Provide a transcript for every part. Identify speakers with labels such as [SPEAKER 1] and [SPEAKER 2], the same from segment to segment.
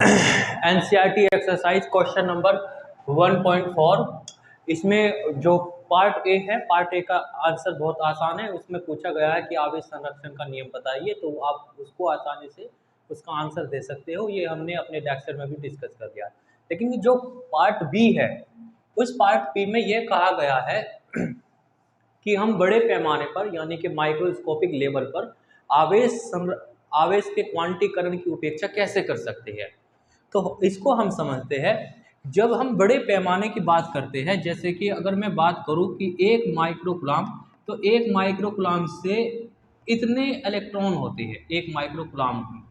[SPEAKER 1] NCERT exercise question number 1.4। इसमें जो part A है, पार्ट ए का आंसर बहुत आसान है। उसमें पूछा गया है कि आवेश संरक्षण का नियम बताइए, तो आप उसको आसानी से उसका आंसर दे सकते हो। ये हमने अपने लेक्चर में भी डिस्कस कर दिया। लेकिन जो पार्ट बी है, उस पार्ट बी में ये कहा गया है कि हम बड़े पैमाने पर यानी कि माइक्रोस्कोपिक लेवल पर आवेश के क्वांटीकरण की उपेक्षा कैसे कर सकते हैं। तो इसको हम समझते हैं जब हम बड़े पैमाने की बात करते हैं। जैसे कि अगर मैं बात करूं कि 1 माइक्रोकुलाम, तो 1 माइक्रोकुलाम से इतने इलेक्ट्रॉन होते हैं 1 माइक्रोकुलाम की,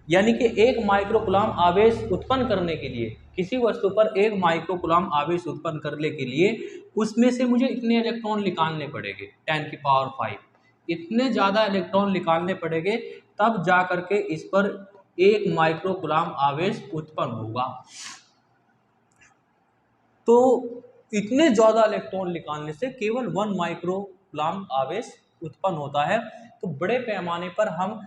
[SPEAKER 1] यानी कि 1 माइक्रोकुलाम आवेश उत्पन्न करने के लिए, किसी वस्तु पर 1 माइक्रोकुलाम आवेश उत्पन्न करने के लिए उसमें से मुझे इतने इलेक्ट्रॉन निकालने पड़ेंगे 10 की पावर 5। इतने ज़्यादा इलेक्ट्रॉन निकालने पड़ेंगे तब जा करके इस पर 1 माइक्रोकुलाम आवेश उत्पन्न होगा। तो इतने ज़्यादा इलेक्ट्रॉन निकालने से केवल 1 माइक्रोकुलाम आवेश उत्पन्न होता है। तो बड़े पैमाने पर हम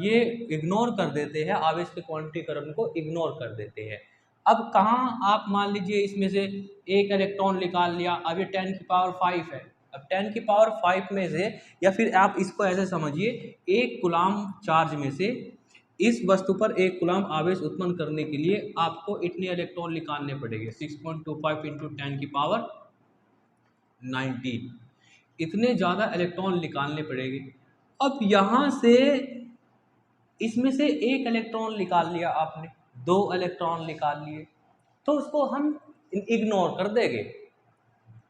[SPEAKER 1] ये इग्नोर कर देते हैं, आवेश के क्वांटीकरण को इग्नोर कर देते हैं। अब कहाँ आप मान लीजिए इसमें से एक इलेक्ट्रॉन निकाल लिया, अब ये 10 की पावर 5 है। अब 10 की पावर 5 में से, या फिर आप इसको ऐसे समझिए, 1 कूलाम चार्ज में से इस वस्तु पर 1 कूलाम आवेश उत्पन्न करने के लिए आपको इतने इलेक्ट्रॉन निकालने पड़ेंगे 6.25 इंटू 10 की पावर 19। इतने ज़्यादा इलेक्ट्रॉन निकालने पड़ेंगे। अब यहाँ से इसमें से एक इलेक्ट्रॉन निकाल लिया आपने, 2 इलेक्ट्रॉन निकाल लिए, तो उसको हम इग्नोर कर देंगे,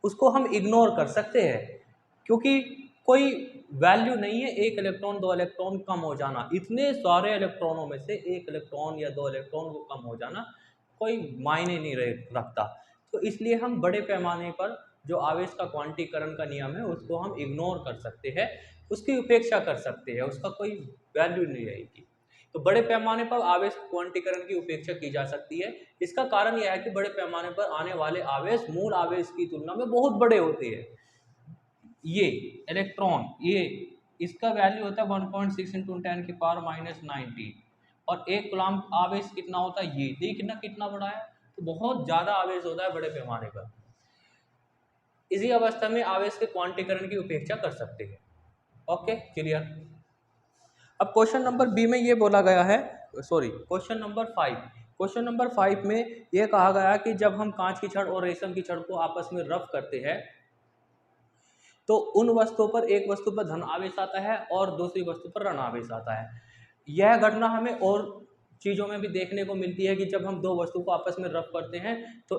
[SPEAKER 1] उसको हम इग्नोर कर सकते हैं, क्योंकि कोई वैल्यू नहीं है 1 इलेक्ट्रॉन 2 इलेक्ट्रॉन कम हो जाना। इतने सारे इलेक्ट्रॉनों में से 1 इलेक्ट्रॉन या 2 इलेक्ट्रॉन को कम हो जाना कोई मायने नहीं रखता। तो इसलिए हम बड़े पैमाने पर जो आवेश का क्वांटीकरण का नियम है उसको हम इग्नोर कर सकते हैं, उसकी उपेक्षा कर सकते हैं, उसका कोई वैल्यू नहीं रहेगी। तो बड़े पैमाने पर आवेश क्वांटीकरण की उपेक्षा की जा सकती है। इसका कारण यह है कि बड़े पैमाने पर आने वाले आवेश मूल आवेश की तुलना में बहुत बड़े होते हैं। ये इलेक्ट्रॉन, ये इसका वैल्यू होता है 1.6 इंटू 10 की पावर -19, और 1 कूलाम आवेश कितना होता है, ये देखना कितना बड़ा है। तो बहुत ज़्यादा आवेश होता है बड़े पैमाने पर। इसी अवस्था में आवेश के क्वांटीकरण की उपेक्षा कर सकते हैं। Okay, clear. अब क्वेश्चन नंबर बी में ये बोला गया है, sorry question number 5। Question number 5 में ये कहा गया कि जब हम कांच की छड़ और रेशम की छड़ को आपस में रफ करते हैं तो उन वस्तुओं पर एक वस्तु पर धन आवेश आता है और दूसरी वस्तु पर ऋण आवेश आता है। यह घटना हमें और चीज़ों में भी देखने को मिलती है कि जब हम दो वस्तु को आपस में रफ करते हैं तो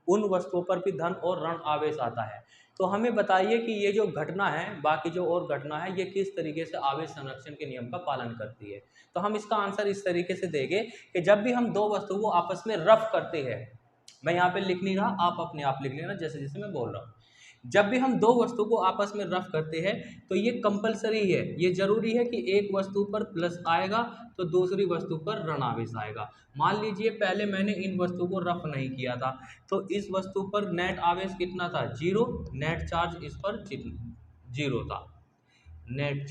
[SPEAKER 1] उन वस्तुओं पर भी धन और ऋण आवेश आता है। तो हमें बताइए कि ये जो घटना है, बाकी जो और घटना है, ये किस तरीके से आवेश संरक्षण के नियम का पालन करती है। तो हम इसका आंसर इस तरीके से देंगे कि जब भी हम दो वस्तु को आपस में रफ करते हैं, मैं यहाँ पे लिख नहीं रहा, आप अपने आप लिख लेना जैसे जैसे मैं बोल रहा हूँ। जब भी हम दो वस्तु को आपस में रफ करते हैं तो ये कंपलसरी है, ये जरूरी है कि एक वस्तु पर प्लस आएगा तो दूसरी वस्तु पर ऋण आवेश आएगा। मान लीजिए पहले मैंने इन वस्तु को रफ नहीं किया था, तो इस वस्तु पर नेट आवेश कितना था, 0। नेट चार्ज इस पर 0 था। Net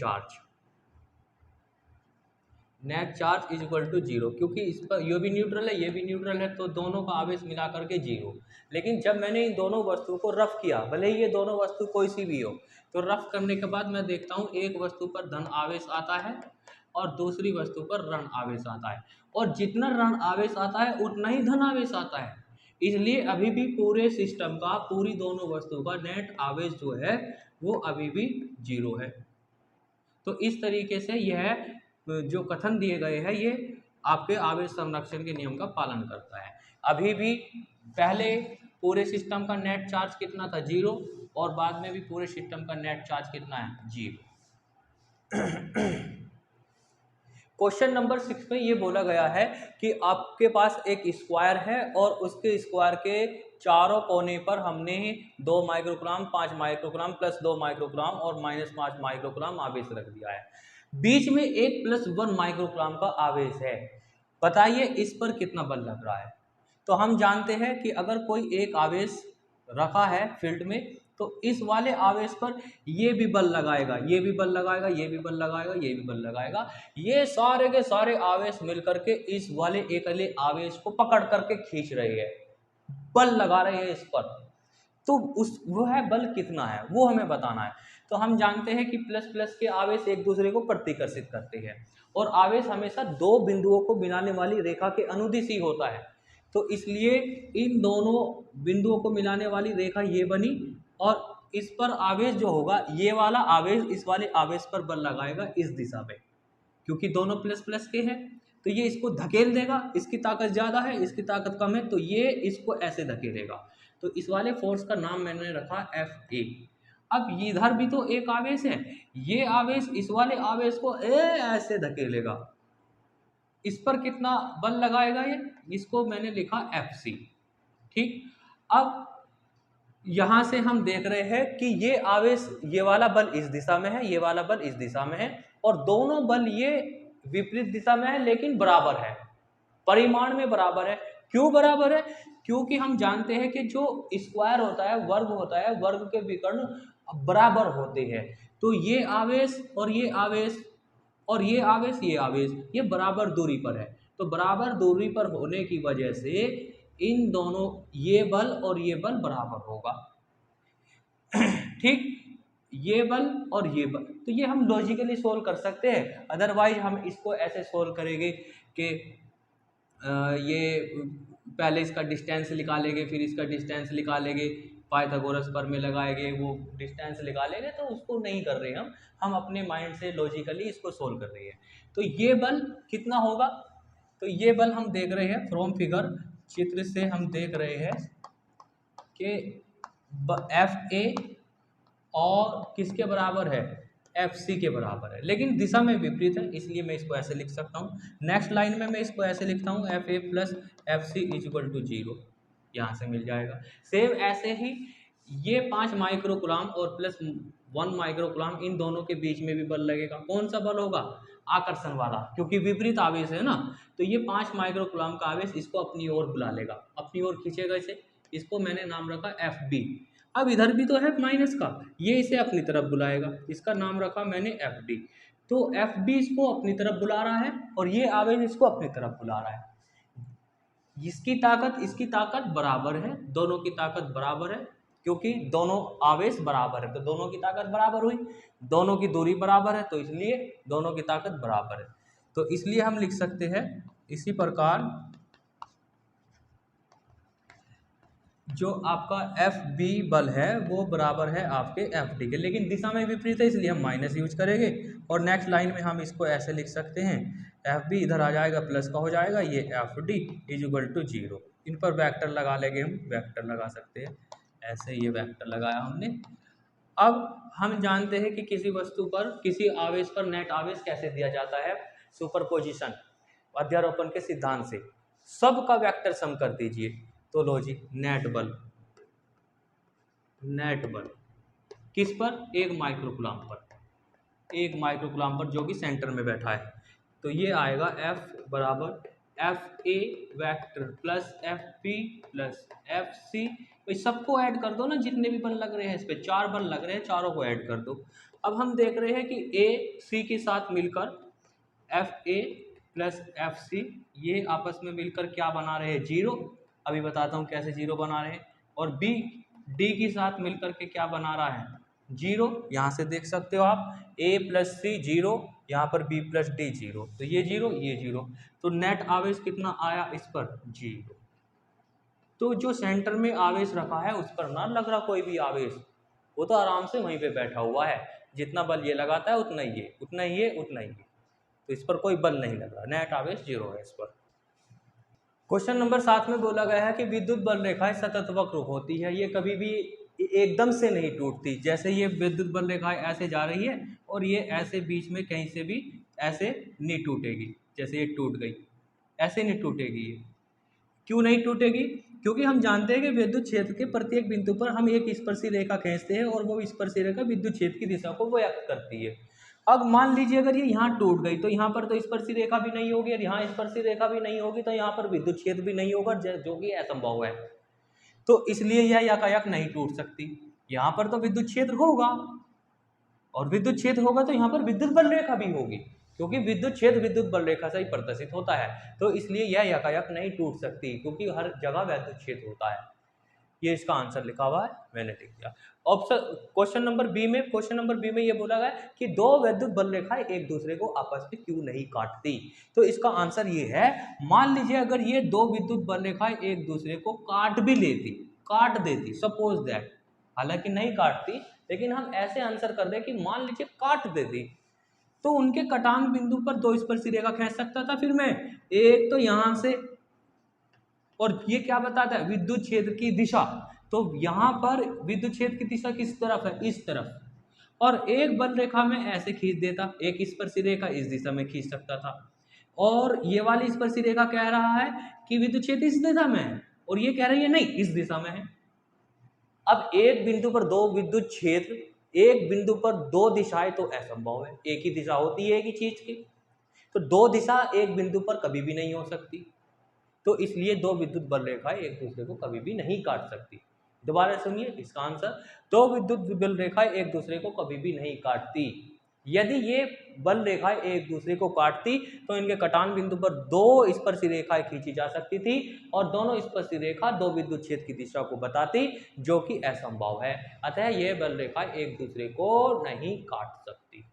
[SPEAKER 1] charge is equal to 0, क्योंकि इस पर ये भी न्यूट्रल है, ये भी न्यूट्रल है, तो दोनों का आवेश मिला करके 0। लेकिन जब मैंने इन दोनों वस्तु को रफ किया, भले ही ये दोनों वस्तु कोई सी भी हो, तो रफ करने के बाद मैं देखता हूँ एक वस्तु पर धन आवेश आता है और दूसरी वस्तु पर ऋण आवेश आता है, और जितना ऋण आवेश आता है उतना ही धन आवेश आता है। इसलिए अभी भी पूरे सिस्टम का, पूरी दोनों वस्तु का नेट आवेश जो है वो अभी भी 0 है। तो इस तरीके से यह जो कथन दिए गए हैं ये आपके आवेश संरक्षण के नियम का पालन करता है। अभी भी पहले पूरे सिस्टम का नेट चार्ज कितना था, 0, और बाद में भी पूरे सिस्टम का नेट चार्ज कितना है, 0। क्वेश्चन नंबर 6 में ये बोला गया है कि आपके पास एक स्क्वायर है और उसके स्क्वायर के चारों कोने पर हमने 2 माइक्रोग्राम, 5 माइक्रोग्राम, +2 माइक्रोग्राम और -5 माइक्रोग्राम आवेश रख दिया है। बीच में एक +1 माइक्रोग्राम का आवेश है। बताइए इस पर कितना बल लग रहा है। तो हम जानते हैं कि अगर कोई एक आवेश रखा है फील्ड में तो इस वाले आवेश पर ये भी बल लगाएगा, ये भी बल लगाएगा, ये भी बल लगाएगा, ये भी बल लगाएगा। ये सारे के सारे आवेश मिल करके इस वाले एकले आवेश को पकड़ करके खींच रहे हैं, बल लगा रहे हैं इस पर। तो उस वो है बल कितना है वो हमें बताना है। तो हम जानते हैं कि प्लस प्लस के आवेश एक दूसरे को प्रतिकर्षित करते हैं, और आवेश हमेशा दो बिंदुओं को मिलाने वाली रेखा के अनुदिश ही होता है। तो इसलिए इन दोनों बिंदुओं को मिलाने वाली रेखा ये बनी, और इस पर आवेश जो होगा, ये वाला आवेश इस वाले आवेश पर बल लगाएगा इस दिशा में, क्योंकि दोनों प्लस प्लस के हैं। तो ये इसको धकेल देगा, इसकी ताकत ज़्यादा है, इसकी ताकत कम है, तो ये इसको ऐसे धकेलेगा। तो इस वाले फोर्स का नाम मैंने रखा F A। अब इधर भी तो एक आवेश है, ये आवेश इस वाले आवेश को ऐसे धकेलेगा, इस पर कितना बल लगाएगा ये, इसको मैंने लिखा FC। ठीक, अब यहाँ से हम देख रहे हैं कि ये आवेश, ये वाला बल इस दिशा में है, ये वाला बल इस दिशा में है, और दोनों बल ये विपरीत दिशा में है लेकिन बराबर है, परिमाण में बराबर है। क्यों बराबर है? क्योंकि हम जानते हैं कि जो स्क्वायर होता है, वर्ग होता है, वर्ग के विकर्ण बराबर होते हैं। तो ये आवेश और ये आवेश और ये आवेश, ये आवेश, ये बराबर दूरी पर है। तो बराबर दूरी पर होने की वजह से इन दोनों, ये बल और ये बल बराबर होगा। ठीक, ये बल और ये बल, तो ये हम लॉजिकली सोल्व कर सकते हैं। अदरवाइज हम इसको ऐसे सोल्व करेंगे कि ये पहले इसका डिस्टेंस निकालेंगे, फिर इसका डिस्टेंस निकालेंगे, पाइथागोरस पर में लगाएंगे, वो डिस्टेंस निकालेंगे, तो उसको नहीं कर रहे हम अपने माइंड से लॉजिकली इसको सोल्व कर रहे हैं। तो ये बल कितना होगा? तो ये बल हम देख रहे हैं फ्रॉम फिगर, चित्र से हम देख रहे हैं कि FA और किसके बराबर है, FC के बराबर है, लेकिन दिशा में विपरीत है, इसलिए मैं इसको ऐसे लिख सकता हूँ। नेक्स्ट लाइन में मैं इसको ऐसे लिखता हूँ, FA plus FC equal to 0, यहाँ से मिल जाएगा। सेम ऐसे ही ये 5 माइक्रोकुलाम और प्लस 1 माइक्रोकुलाम, इन दोनों के बीच में भी बल लगेगा। कौन सा बल होगा? आकर्षण वाला, क्योंकि विपरीत आवेश है ना। तो ये 5 माइक्रोकुलाम का आवेश इसको अपनी ओर बुला लेगा, अपनी ओर खींचेगा इसे, इसको मैंने नाम रखा FB। अब इधर भी तो है माइनस का, ये इसे अपनी तरफ बुलाएगा, इसका नाम रखा मैंने FD। तो FD इसको अपनी तरफ बुला रहा है और ये आवेश इसको अपनी तरफ बुला रहा है। इसकी ताकत बराबर है, दोनों की ताकत बराबर है, क्योंकि दोनों आवेश बराबर है तो दोनों की ताकत बराबर हुई, दोनों की दूरी बराबर है तो इसलिए दोनों की ताकत बराबर है। तो इसलिए हम लिख सकते हैं इसी प्रकार जो आपका FB बल है वो बराबर है आपके FD के, लेकिन दिशा में विपरीत है इसलिए हम माइनस यूज करेंगे। और नेक्स्ट लाइन में हम इसको ऐसे लिख सकते हैं, FB इधर आ जाएगा, प्लस का हो जाएगा, ये FD इक्वल टू 0। इन पर वेक्टर लगा लेंगे, हम वेक्टर लगा सकते हैं ऐसे, ये वेक्टर लगाया हमने। अब हम जानते हैं कि किसी वस्तु पर, किसी आवेश पर नेट आवेश कैसे दिया जाता है, सुपरपोजिशन, अध्यारोपण के सिद्धांत से। सब का वेक्टर सम कर दीजिए, तो लो जी, नेट बल किस पर? 1 माइक्रोकुलाम पर, 1 माइक्रोकुलाम पर, जो कि सेंटर में बैठा है। तो ये आएगा F बराबर FA vector plus FB plus FC। तो सबको ऐड कर दो ना, जितने भी बल लग रहे हैं, इस पे 4 बल लग रहे हैं, चारों को ऐड कर दो। अब हम देख रहे हैं कि A C के साथ मिलकर FA प्लस FC, ये आपस में मिलकर क्या बना रहे हैं? 0। अभी बताता हूँ कैसे 0 बना रहे हैं। और B D के साथ मिलकर के क्या बना रहा है? 0। यहाँ से देख सकते हो आप, A प्लस C 0, यहाँ पर B प्लस D 0, तो ये 0, ये 0, तो नेट आवेश कितना आया इस पर? 0। तो जो सेंटर में आवेश रखा है उस पर ना लग रहा कोई भी आवेश, वो तो आराम से वहीं पे बैठा हुआ है, जितना बल ये लगाता है उतना ही ये, उतना ही ये, उतना ही ये, तो इस पर कोई बल नहीं लग रहा, नेट आवेश 0 है इस पर। क्वेश्चन नंबर 7 में बोला गया है कि विद्युत बल रेखाएं सतत वक्र होती है, ये कभी भी एकदम से नहीं टूटती। जैसे ये विद्युत बल रेखाएं ऐसे जा रही है और ये ऐसे बीच में कहीं से भी ऐसे नहीं टूटेगी, जैसे ये टूट गई, ऐसे नहीं टूटेगी ये। क्यों नहीं टूटेगी? क्योंकि हम जानते हैं कि विद्युत क्षेत्र के प्रत्येक बिंदु पर हम एक स्पर्शी रेखा खींचते हैं और वो स्पर्शी रेखा विद्युत क्षेत्र की दिशा को व्यक्त करती है। अब मान लीजिए अगर ये यहाँ टूट गई तो यहाँ पर तो स्पर्शी रेखा भी नहीं होगी, और यहाँ स्पर्शी रेखा भी नहीं होगी, तो यहाँ पर विद्युत क्षेत्र भी नहीं होगा, जो कि असंभव है। तो इसलिए यह यकायक नहीं टूट सकती, यहाँ पर तो विद्युत क्षेत्र होगा, और विद्युत क्षेत्र होगा तो यहाँ पर विद्युत बल रेखा भी होगी, क्योंकि विद्युत क्षेत्र विद्युत बल रेखा से ही प्रदर्शित होता है। तो इसलिए यह यकायक नहीं टूट सकती, क्योंकि हर जगह विद्युत क्षेत्र होता है। ये इसका आंसर लिखा हुआ है, मैंने टिक किया। ऑप्शन क्वेश्चन नंबर बी में ये बोला गया कि दो विद्युत बल रेखाएं एक दूसरे को आपस में क्यों नहीं काटती। तो इसका आंसर ये है, मान लीजिए अगर ये दो विद्युत बल रेखाएं एक दूसरे को काट देती, सपोज दैट, हालांकि नहीं काटती, लेकिन हम ऐसे आंसर कर रहे हैं कि मान लीजिए काट देती, तो उनके कटांग बिंदु पर दो स्पर्शी रेखा खींच सकता था फिर मैं, एक तो यहां से, और ये क्या बताता है, विद्युत क्षेत्र की दिशा। तो यहां पर विद्युत क्षेत्र की दिशा किस तरफ है, इस तरफ, और एक बल रेखा में ऐसे खींच देता, एक स्पर्शी रेखा इस दिशा में खींच सकता था, और ये वाली स्पर्शी रेखा कह रहा है कि विद्युत क्षेत्र इस दिशा में है, और ये कह रही है नहीं इस दिशा में है। अब एक बिंदु पर दो विद्युत क्षेत्र, एक बिंदु पर दो दिशाएं तो असंभव है, एक ही दिशा होती है एक ही चीज की, तो दो दिशा एक बिंदु पर कभी भी नहीं हो सकती। तो इसलिए दो विद्युत बल रेखाएं एक दूसरे को कभी भी नहीं काट सकती। दोबारा सुनिए इसका आंसर, दो विद्युत बल रेखाएं एक दूसरे को कभी भी नहीं काटती। यदि ये बल रेखाएं एक दूसरे को काटती तो इनके कटान बिंदु पर दो स्पर्शी रेखाएं खींची जा सकती थी, और दोनों स्पर्शी रेखा दो विद्युत क्षेत्र की दिशा को बताती, जो कि असंभव है। अतः ये बल रेखाएं एक दूसरे को नहीं काट सकती।